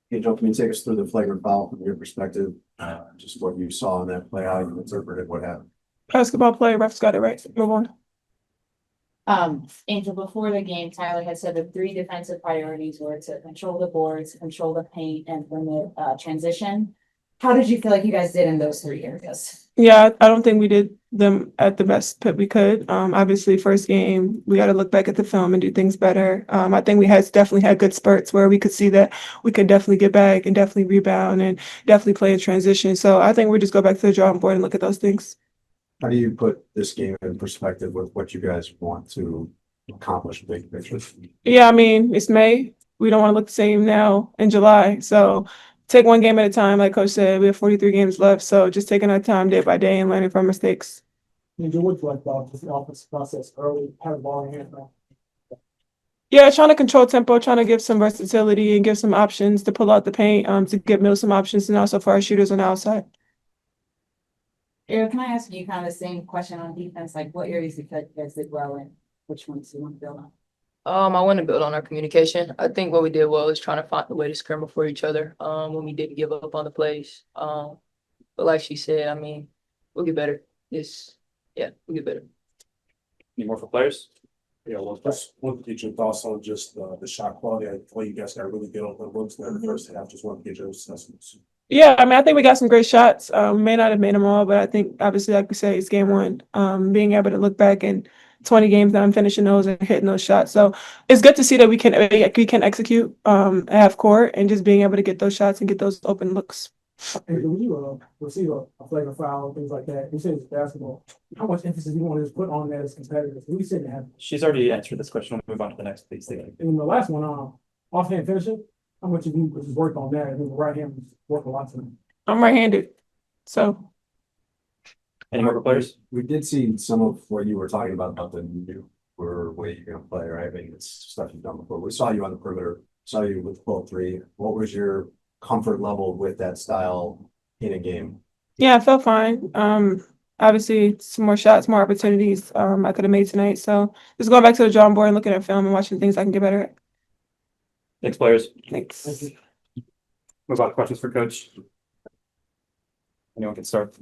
Hey, Joe, can you take us through the flagrant foul from your perspective? Just what you saw in that play, how you interpreted what happened. Basketball player, refs got it right. Move on. Angel, before the game, Tyler had said the three defensive priorities were to control the boards, control the paint, and limit transition. How did you feel like you guys did in those three areas? Yeah, I don't think we did them at the best that we could. Obviously, first game, we got to look back at the film and do things better. I think we had definitely had good spurts where we could see that we could definitely get back and definitely rebound and definitely play in transition. So I think we just go back to the drawing board and look at those things. How do you put this game in perspective with what you guys want to accomplish big picture? Yeah, I mean, it's May. We don't want to look the same now in July. So take one game at a time. Like Coach said, we have 43 games left. So just taking our time day by day and learning from mistakes. Angel, what's like about the offense process early, have the ball in hand now? Yeah, trying to control tempo, trying to give some versatility and give some options to pull out the paint, to give Mill some options and also for our shooters on the outside. Ariel, can I ask you kind of the same question on defense? Like, what areas do you feel like you guys did well and which ones do you want to build on? I want to build on our communication. I think what we did well is trying to find a way to scramble for each other. When we didn't give up on the plays. But like she said, I mean, we'll get better. We'll get better. Any more for players? Yeah, well, just want to get your thoughts on just the shot quality. I feel you guys got really good on the looks there in the first half. Just want to get your assessments. Yeah, I mean, I think we got some great shots. May not have made them all, but I think obviously, like we say, it's game one. Being able to look back and 20 games that I'm finishing those and hitting those shots. So it's good to see that we can execute at half court and just being able to get those shots and get those open looks. And when you receive a flagrant foul, things like that, you said it's basketball. How much emphasis do you want to just put on that as competitors? We said to have. She's already answered this question. We'll move on to the next, please. And the last one, offhand finishing, how much of you just worked on that? And the right hand worked a lot tonight. I'm right-handed, so. Any more for players? We did see some of what you were talking about the new way you're gonna play, right? I mean, it's stuff you've done before. We saw you on the perimeter, saw you with pull three. What was your comfort level with that style in a game? Yeah, I felt fine. Obviously, some more shots, more opportunities I could have made tonight. So just going back to the drawing board and looking at film and watching things I can get better at. Thanks, players. Thanks. Thank you. Move on to questions for coach. Anyone can start.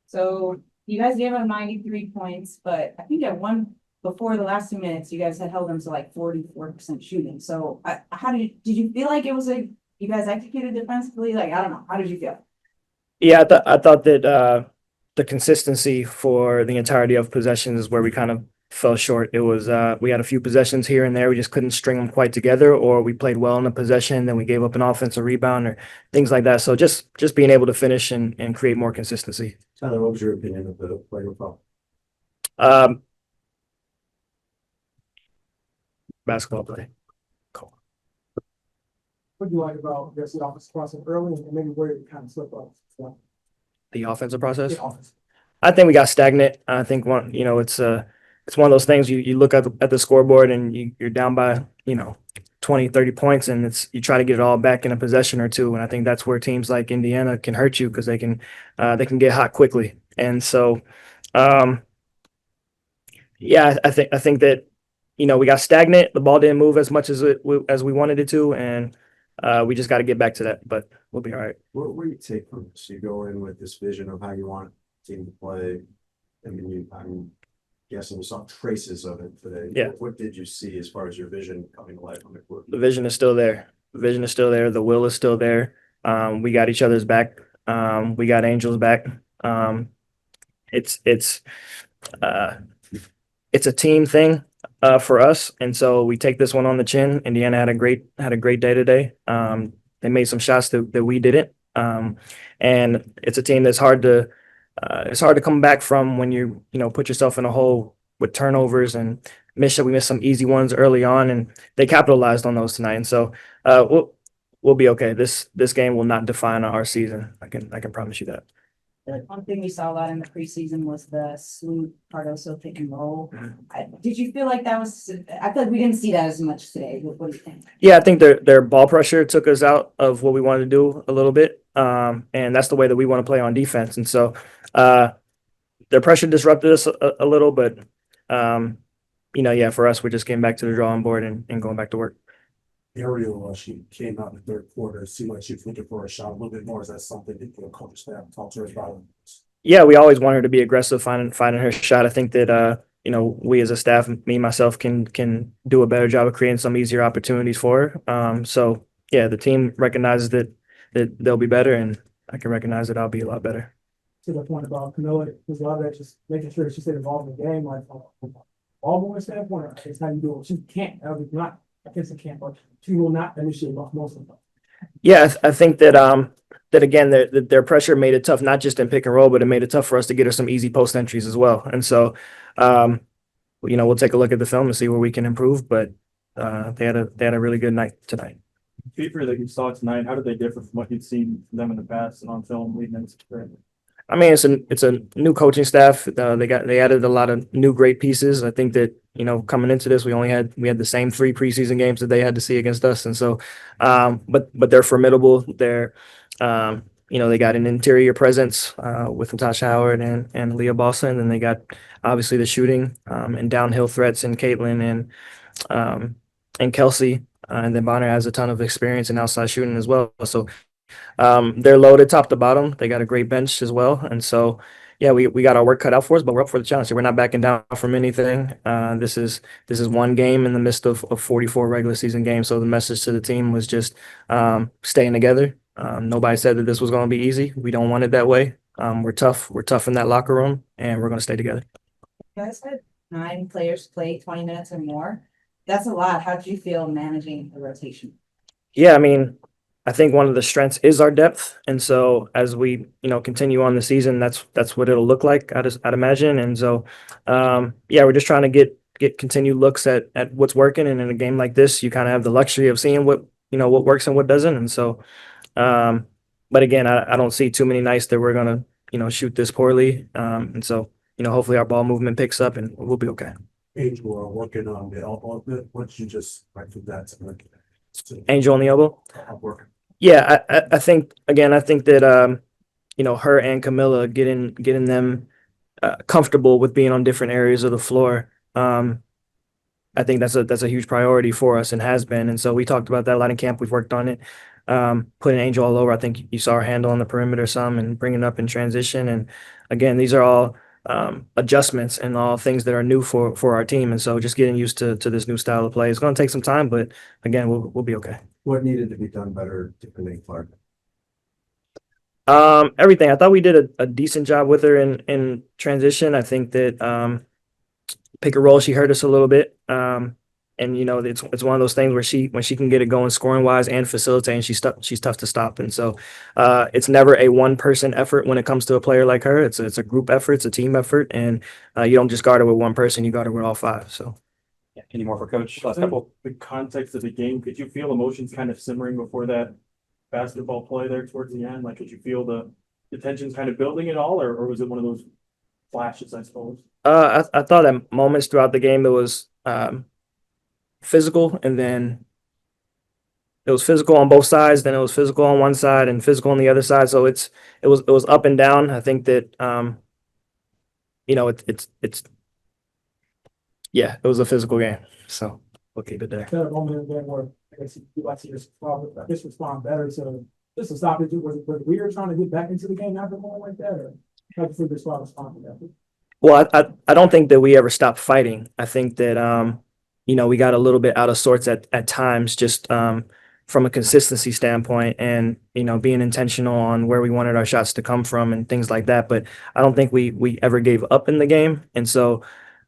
So you guys gave up 93 points, but I think at one before the last 2 minutes, you guys had held them to like 44% shooting. So how did you feel like it was you guys executed defensively? Like, I don't know. How did you feel? Yeah, I thought that the consistency for the entirety of possessions is where we kind of fell short. It was we had a few possessions here and there. We just couldn't string them quite together, or we played well in a possession, then we gave up an offensive rebound or things like that. So just being able to finish and create more consistency. Tyler, what was your opinion of the flagrant foul? Basketball play. Cool. What do you like about the offense process early and maybe where it kind of slipped up? So, The offensive process. the offense. I think we got stagnant. I think it's one of those things you look at the scoreboard and you're down by 20, 30 points, and you try to get it all back in a possession or two. And I think that's where teams like Indiana can hurt you because they can get hot quickly. And so, yeah, I think that we got stagnant. The ball didn't move as much as we wanted it to, and we just got to get back to that. But we'll be all right. What do you take from this? You go in with this vision of how you want the team to play. I'm guessing you saw traces of it today. Yeah. What did you see as far as your vision coming to life on the court? The vision is still there. The vision is still there. The will is still there. We got each other's back. We got Angel's back. It's a team thing for us, and so we take this one on the chin. Indiana had a great day today. They made some shots that we didn't, and it's a team that's hard to come back from when you put yourself in a hole with turnovers and we missed some easy ones early on, and they capitalized on those tonight. And so we'll be okay. This game will not define our season. I can promise you that. One thing we saw a lot in the preseason was the Sloot Cardoso pick and roll. Did you feel like that was? I feel like we didn't see that as much today. What do you think? Yeah, I think their ball pressure took us out of what we wanted to do a little bit, and that's the way that we want to play on defense. And so their pressure disrupted us a little, but yeah, for us, we're just getting back to the drawing board and going back to work. Ariel, she came out in the third quarter, it seemed like she was looking for a shot a little bit more. Is that something that the coach staff talked to her about? Yeah, we always want her to be aggressive, finding her shot. I think that we as a staff, me myself, can do a better job of creating some easier opportunities for her. So yeah, the team recognizes that they'll be better, and I can recognize that I'll be a lot better. To the point about Camilla, there's a lot of that just making sure she stayed involved in the game, like from all movement standpoint, it's how you do it. She can't, not, I guess it can't, but she will not initiate most of them. Yeah, I think that that again, their pressure made it tough, not just in pick and roll, but it made it tough for us to get her some easy post entries as well. And so, we'll take a look at the film and see where we can improve. But they had a really good night tonight. Fever that you saw tonight, how did they differ from what you'd seen from them in the past and on film leading into spring? I mean, it's a new coaching staff. They added a lot of new great pieces. I think that coming into this, we had the same 3 preseason games that they had to see against us, and so, but they're formidable. They're they got an interior presence with Natasha Howard and Leah Bossa, and then they got obviously the shooting and downhill threats in Caitlin and Kelsey, and then Bonner has a ton of experience in outside shooting as well. So. They're loaded top to bottom. They got a great bench as well. And so, yeah, we got our work cut out for us, but we're up for the challenge. We're not backing down from anything. This is one game in the midst of 44 regular season games. So the message to the team was just staying together. Nobody said that this was going to be easy. We don't want it that way. We're tough. We're tough in that locker room, and we're going to stay together. You guys had 9 players play 20 minutes or more. That's a lot. How do you feel managing the rotation? Yeah, I mean, I think one of the strengths is our depth, and so as we continue on the season, that's what it'll look like. I'd imagine, and so we're just trying to get continued looks at what's working, and in a game like this, you kind of have the luxury of seeing what works and what doesn't, and so. But again, I don't see too many nights that we're gonna shoot this poorly, and so hopefully our ball movement picks up and we'll be okay. Angel are working on the elbow a bit. What you just right through that to Angel on the elbow. working. Yeah, I think that her and Camilla getting them comfortable with being on different areas of the floor. I think that's a huge priority for us and has been. And so we talked about that a lot in camp. We've worked on it. Putting Angel all over. I think you saw her handle on the perimeter some and bringing up in transition. And again, these are all adjustments and all things that are new for our team. And so just getting used to this new style of play. It's going to take some time, but again, we'll be okay. What needed to be done better to connect Clark? Everything. I thought we did a decent job with her in transition. I think that pick and roll, she hurt us a little bit. And it's one of those things where when she can get it going scoring wise and facilitating, she's tough to stop. And so it's never a one person effort when it comes to a player like her. It's a group effort, it's a team effort, and you don't just guard her with one person, you guard her with all 5. So. Yeah, any more for Coach? Last couple. The context of the game, could you feel emotions kind of simmering before that basketball play there towards the end? Like, could you feel the tensions kind of building at all, or was it one of those flashes, I suppose? I thought at moments throughout the game it was physical, and then it was physical on both sides, then it was physical on one side and physical on the other side. So it was up and down. I think that it was a physical game. So we'll keep it there. That moment in the game where I guess you like to respond better to just to stop it. Was it weird trying to get back into the game after a moment like that, or how do you think this respond to that? Well, I don't think that we ever stopped fighting. I think that we got a little bit out of sorts at times, just from a consistency standpoint, and being intentional on where we wanted our shots to come from and things like that. But I don't think we ever gave up in the game, and so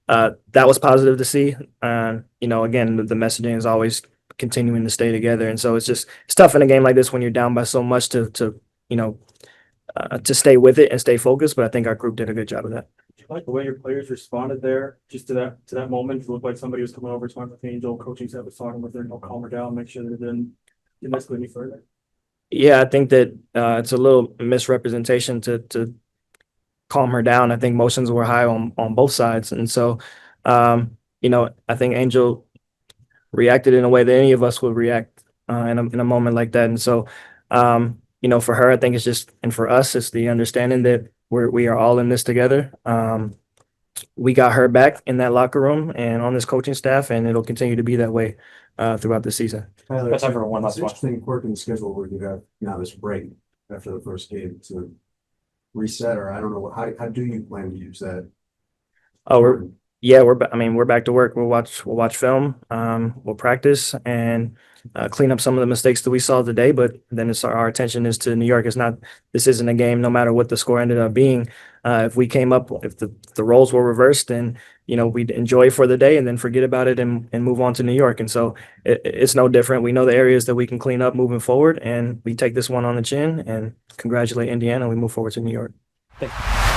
that was positive to see. Again, the messaging is always continuing to stay together, and so it's tough in a game like this when you're down by so much to stay with it and stay focused. But I think our group did a good job of that. Did you like the way your players responded there, just to that moment? It looked like somebody was coming over, talking with Angel, coaching staff was talking with her, and calm her down, make sure that it didn't escalate any further. Yeah, I think that it's a little misrepresentation to calm her down. I think emotions were high on both sides, and so I think Angel reacted in a way that any of us would react in a moment like that. And so for her, I think it's just, and for us, it's the understanding that we are all in this together. we got her back in that locker room and on this coaching staff, and it'll continue to be that way throughout the season. Tyler, That's time for one last it's one. interesting quirk in the schedule where you have now this break after the first game to reset, or I don't know, how do you plan to use that? Oh, we're back to work. We'll watch film, we'll practice and clean up some of the mistakes that we saw today. But then our attention is to New York. This isn't a game, no matter what the score ended up being. If the roles were reversed, then we'd enjoy for the day and then forget about it and move on to New York. And so it's no different. We know the areas that we can clean up moving forward, and we take this one on the chin and congratulate Indiana. We move forward to New York. Thank you.